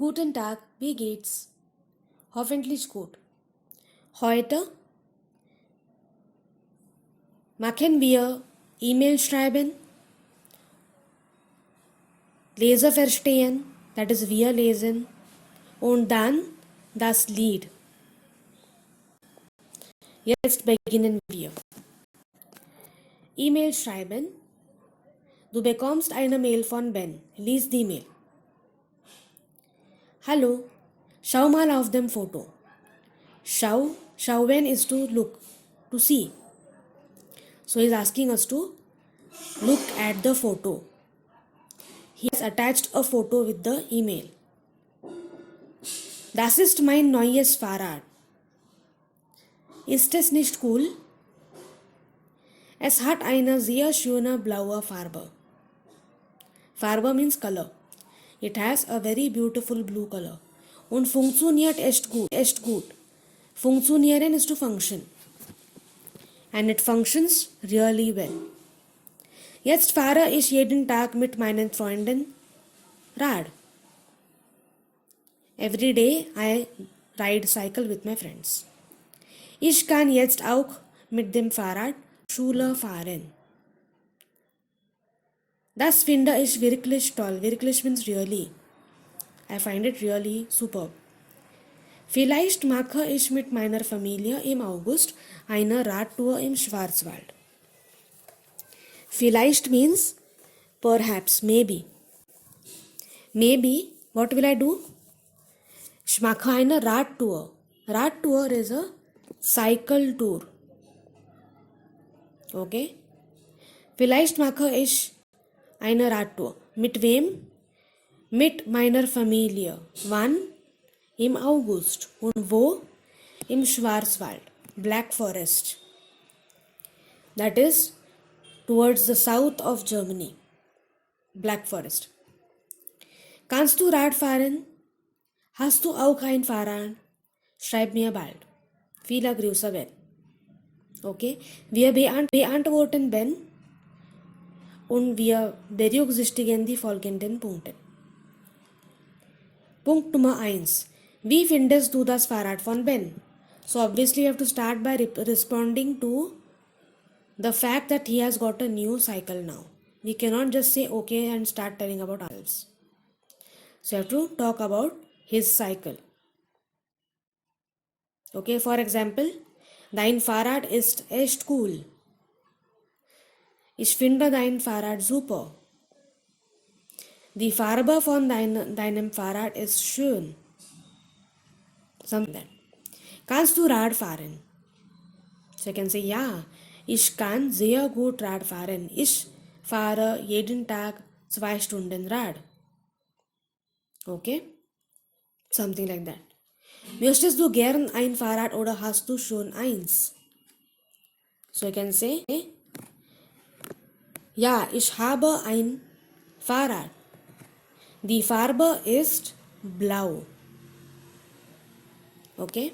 Guten Tag, wie geht's? Hoffentlich gut. Heute machen wir E-Mail schreiben, Leser verstehen, that is wir lesen, und dann das Lied. Jetzt beginnen wir. E-Mail schreiben. Du bekommst eine Mail von Ben. Lies die Mail. Hallo, schau mal auf dem Foto. Schauen is to look, to see. So he is asking us to look at the photo. He has attached a photo with the email. Das ist mein neues Fahrrad. Ist es nicht cool? Es hat eine sehr schöne blaue Farbe. Farbe means color. It has a very beautiful blue color. Und funktioniert echt gut. Funktionieren is to function. And it functions really well. Jetzt fahre ich jeden Tag mit meinen Freunden Rad. Every day I ride cycle with my friends. Ich kann jetzt auch mit dem Fahrrad Schule fahren. Das finde ich wirklich toll. Wirklich means really. I find it really superb. Vielleicht mache ich mit meiner Familie im August eine Radtour im Schwarzwald. Vielleicht means perhaps, maybe. Maybe, what will I do? Ich mache eine Radtour. Radtour is a cycle tour. Okay? Vielleicht mache ich eine Radtour. Mit wem? Mit meiner Familie. Wann? Im August. Und wo? Im Schwarzwald. Black Forest. That is towards the south of Germany. Black Forest. Kannst du Rad fahren? Hast du auch ein Fahrrad? Schreib mir bald. Viele Grüße, Ben. Okay? Wir beantworten Ben und wir berücksichtigen die folgenden Punkte. Punkt Nummer 1. Wie findest du das Fahrrad von Ben? So obviously you have to start by responding to the fact that he has got a new cycle now. We cannot just say okay and start telling about ourselves. So you have to talk about his cycle. Okay, for example, dein Fahrrad ist echt cool. Ich finde dein Fahrrad super. Die Farbe von deinem Fahrrad ist schön. Something like that. Kannst du Rad fahren? So you can say, ja, ich kann sehr gut Rad fahren. Ich fahre jeden Tag 2 Stunden Rad. Okay? Something like that. Möchtest du gern ein Fahrrad oder hast du schon eins? So you can say, ja, ich habe ein Fahrrad. Die Farbe ist blau. Okay?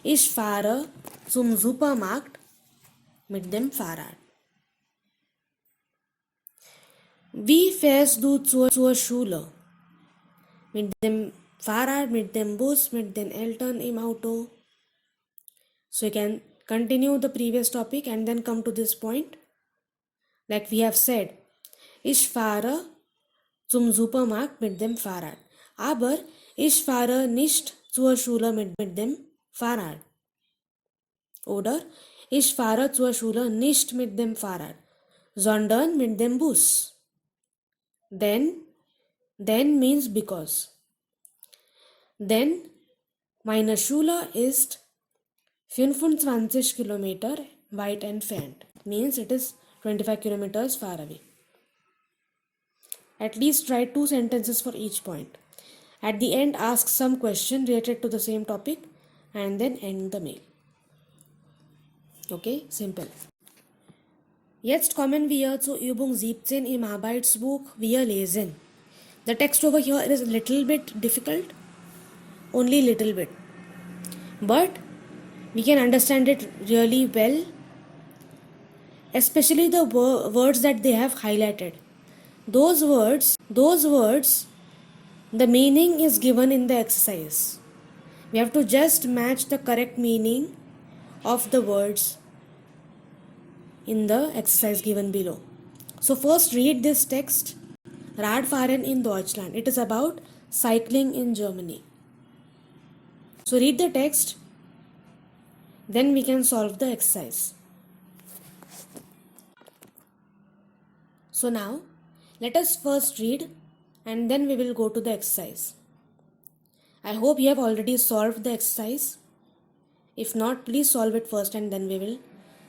Ich fahre zum Supermarkt mit dem Fahrrad. Wie fährst du zur Schule? Mit dem Fahrrad, mit dem Bus, mit den Eltern im Auto. So you can continue the previous topic and then come to this point. Like we have said, ich fahre zum Supermarkt mit dem Fahrrad. Aber ich fahre nicht zur Schule mit dem Fahrrad. Oder ich fahre zur Schule nicht mit dem Fahrrad, sondern mit dem Bus. Then means because. Denn meine Schule ist 25 Kilometer weit entfernt. Means it is 25 kilometers far away. At least write 2 sentences for each point. At the end, ask some question related to the same topic and then end the mail. Okay, simple. Jetzt kommen wir zur Übung 17 im Arbeitsbuch Wir lesen. The text over here is a little bit difficult, only little bit. But we can understand it really well, especially the words that they have highlighted. Those words The meaning is given in the exercise. We have to just match the correct meaning of the words in the exercise given below. So first read this text, Radfahren in Deutschland. It is about cycling in Germany. So read the text, then we can solve the exercise. So now let us first read and then we will go to the exercise. I hope you have already solved the exercise. If not, please solve it first and then we will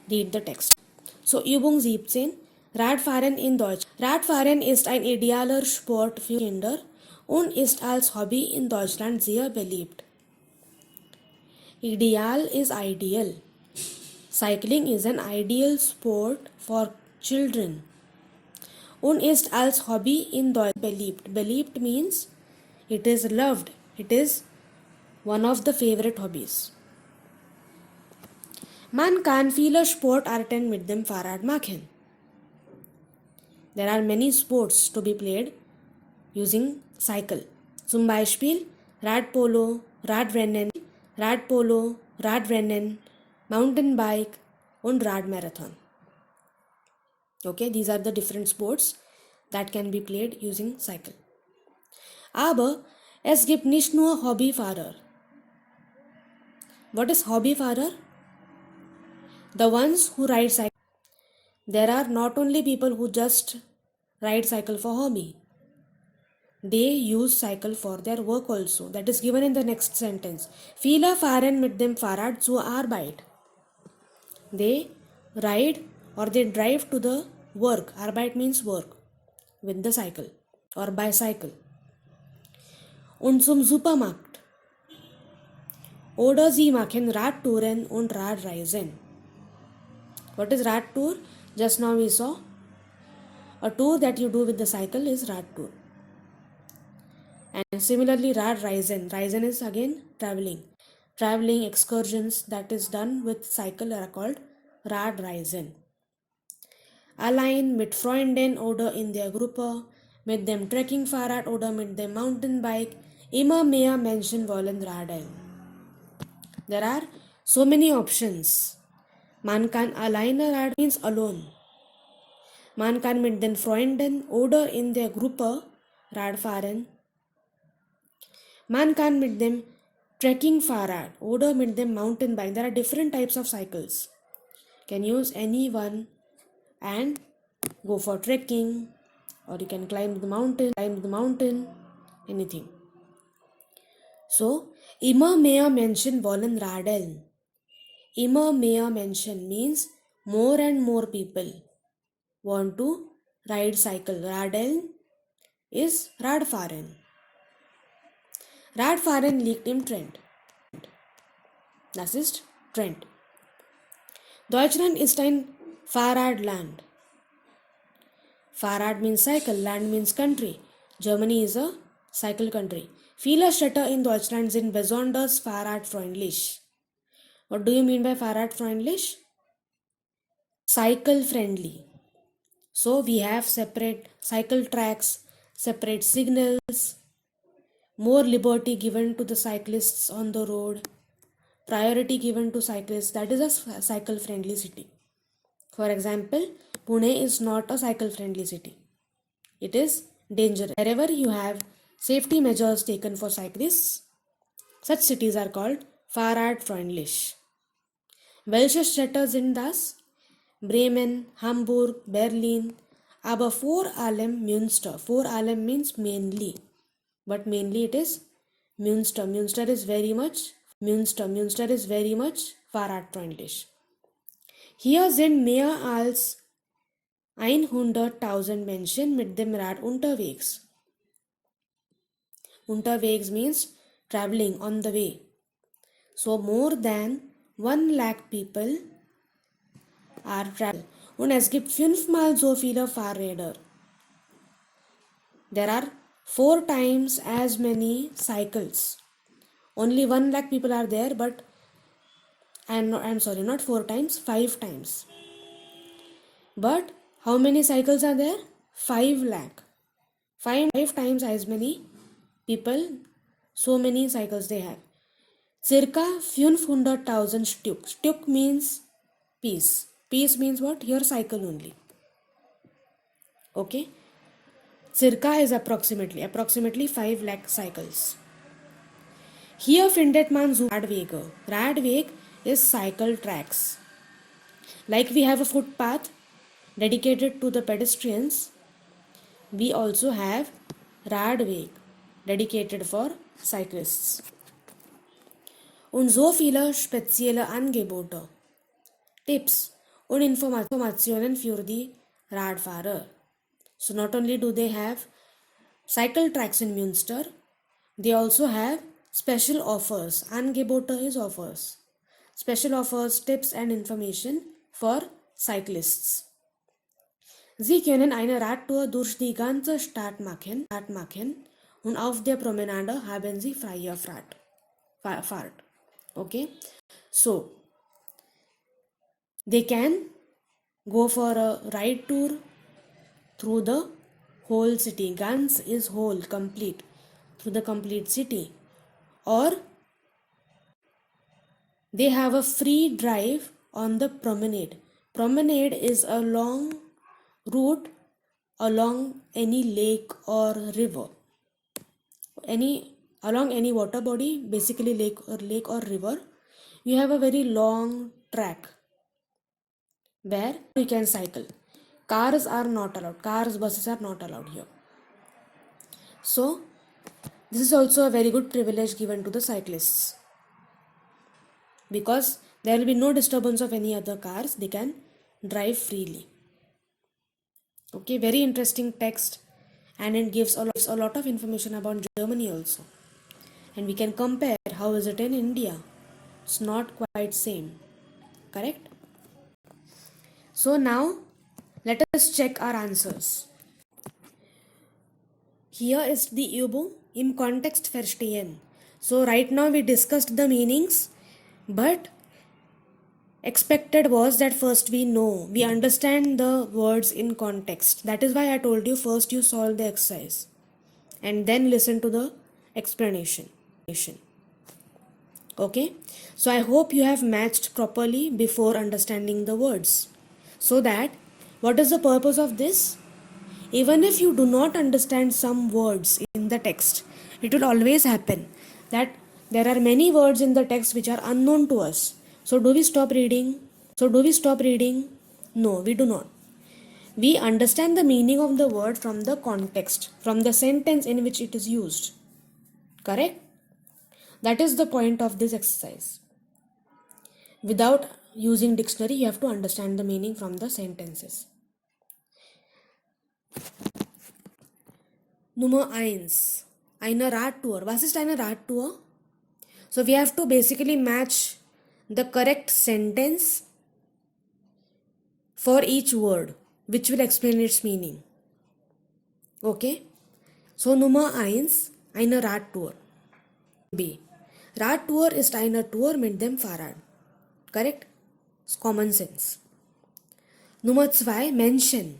read the text. So Übung 17. Radfahren in Deutsch. Radfahren ist ein idealer Sport für Kinder und ist als Hobby in Deutschland sehr beliebt. Ideal is ideal. Cycling is an ideal sport for children. Und ist als Hobby in Deutschland beliebt. Beliebt means it is loved. It is one of the favorite hobbies. Man kann viele Sportarten mit dem Fahrrad machen. There are many sports to be played using cycle. Zum Beispiel Radpolo, Radrennen, Mountain Bike und Radmarathon. Okay, these are the different sports that can be played using cycle. Aber es gibt nicht nur Hobbyfahrer. What is Hobbyfahrer? The ones who ride cycle. There are not only people who just ride cycle for hobby. They use cycle for their work also. That is given in the next sentence. Viele fahren mit dem Fahrrad zur Arbeit. They ride or they drive to the work. Arbeit means work. With the cycle or bicycle. Und zum Supermarkt. Oder sie machen Radtouren und Radreisen. What is Rad tour? Just now we saw. A tour that you do with the cycle is Rad tour. And similarly Radreisen. Reisen is again traveling. Traveling excursions that is done with cycle are called Radreisen. Allein mit Freunden oder in der Gruppe, mit dem Trekkingfahrrad oder mit dem Mountainbike, immer mehr Menschen wollen radeln. There are so many options. Man kann alleine radeln means alone. Man kann mit den Freunden oder in der Gruppe Rad fahren. Man kann mit dem Trekkingfahrrad oder mit dem Mountainbike. There are different types of cycles. You can use any one and go for trekking, or you can climb the mountain, anything. So, immer mehr Menschen wollen radeln. Immer mehr Menschen means more and more people want to ride cycle. Radeln is Radfahren. Radfahren liegt im Trend. Das ist Trend. Deutschland ist ein Fahrradland. Fahrrad means cycle, land means country. Germany is a cycle country. Viele Städte in Deutschland sind besonders fahrradfreundlich. What do you mean by fahrradfreundlich? Cycle friendly. So we have separate cycle tracks, separate signals, more liberty given to the cyclists on the road, priority given to cyclists. That is a cycle friendly city. For example, Pune is not a cycle friendly city. It is dangerous. Wherever you have safety measures taken for cyclists, such cities are called fahrradfreundlich. Welche Städte sind das? Bremen, Hamburg, Berlin, aber vor allem Münster. Vor allem means mainly, but mainly it is Münster. Münster is very much fahrradfreundlich. Hier sind mehr als 100.000 Menschen mit dem Rad unterwegs. Unterwegs means traveling on the way. So more than 1 lakh people are traveling. Und es gibt 5-mal so viele Fahrräder. There are 4 times as many cycles. Only 1 lakh people are there, but I'm sorry, not 4 times, 5 times. But how many cycles are there? 5 lakh. 5 times as many people, so many cycles they have. Circa 500,000 Stück. Stück means piece. Piece means what? Your cycle only. Okay. Circa is approximately 5 lakh cycles. Hier findet man so Radwege. Radweg is cycle tracks. Like we have a footpath dedicated to the pedestrians, we also have Radweg dedicated for cyclists. Und so viele spezielle Angebote, Tipps und Informationen für die Radfahrer. So not only do they have cycle tracks in Münster, they also have special offers. Angebote is offers. Special offers, tips and information for cyclists. Sie können eine Radtour durch die ganze Stadt machen und auf der Promenade haben Sie freie Fahrt. Okay, so they can go for a ride tour through the whole city. Ganz is whole, complete, through the complete city. Or they have a free drive on the promenade. Promenade is a long route along any lake or river. Along any water body, basically lake or river, you have a very long track where you can cycle. Cars are not allowed. Buses are not allowed here. So, this is also a very good privilege given to the cyclists. Because there will be no disturbance of any other cars, they can drive freely. Okay, very interesting text, and it gives a lot of information about Germany also. And we can compare how is it in India. It's not quite same. Correct? So now let us check our answers. Hier ist die Übung im Kontext verstehen. So right now we discussed the meanings, but expected was that first we understand the words in context. That is why I told you first you solve the exercise and then listen to the explanation. Okay, so I hope you have matched properly before understanding the words. So that, what is the purpose of this? Even if you do not understand some words in the text, it will always happen that there are many words in the text which are unknown to us. So do we stop reading? No, we do not. We understand the meaning of the word from the context, from the sentence in which it is used. Correct? That is the point of this exercise. Without using dictionary, you have to understand the meaning from the sentences. Nummer 1. Eine Radtour. Was ist eine Radtour? So we have to basically match the correct sentence for each word, which will explain its meaning. Okay? So Nummer 1. Eine Radtour. B. Radtour ist eine Tour mit dem Fahrrad. Correct? It's common sense. Nummer 2. Menschen.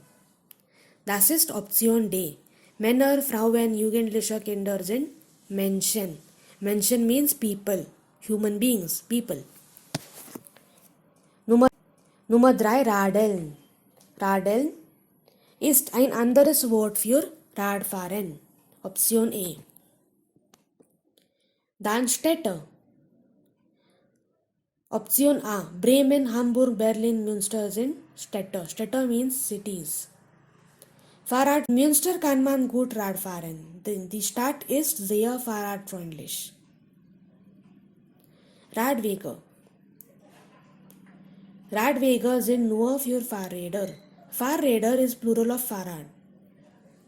Das ist Option D. Männer, Frauen, Jugendliche, Kinder sind Menschen. Menschen means people, human beings, people. Nummer 3. Radeln. Radeln ist ein anderes Wort für Radfahren. Option A. Dann Städte. Option A. Bremen, Hamburg, Berlin, Münster sind Städte. Städte means cities. Fahrrad. Münster kann man gut Rad fahren. Die Stadt ist sehr fahrradfreundlich. Radwege. Radwege sind nur für Fahrräder. Fahrräder is plural of Fahrrad.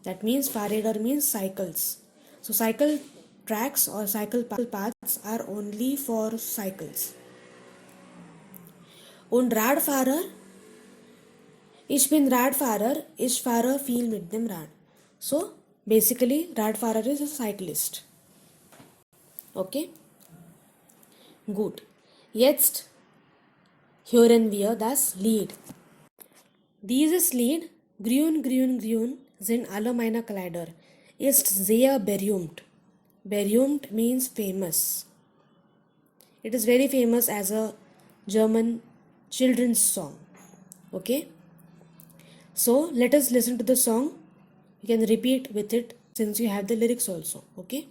That means Fahrräder means cycles. So cycle tracks or cycle paths are only for cycles. Und Radfahrer? Ich bin Radfahrer, ich fahre viel mit dem Rad. So basically Radfahrer is a cyclist. Okay? Gut. Jetzt hören wir das Lied. Dieses Lied, Grün, grün, grün, sind alle meine Kleider, ist sehr berühmt. Berühmt means famous. It is very famous as a German children's song. Okay? So let us listen to the song. You can repeat with it since you have the lyrics also. Okay?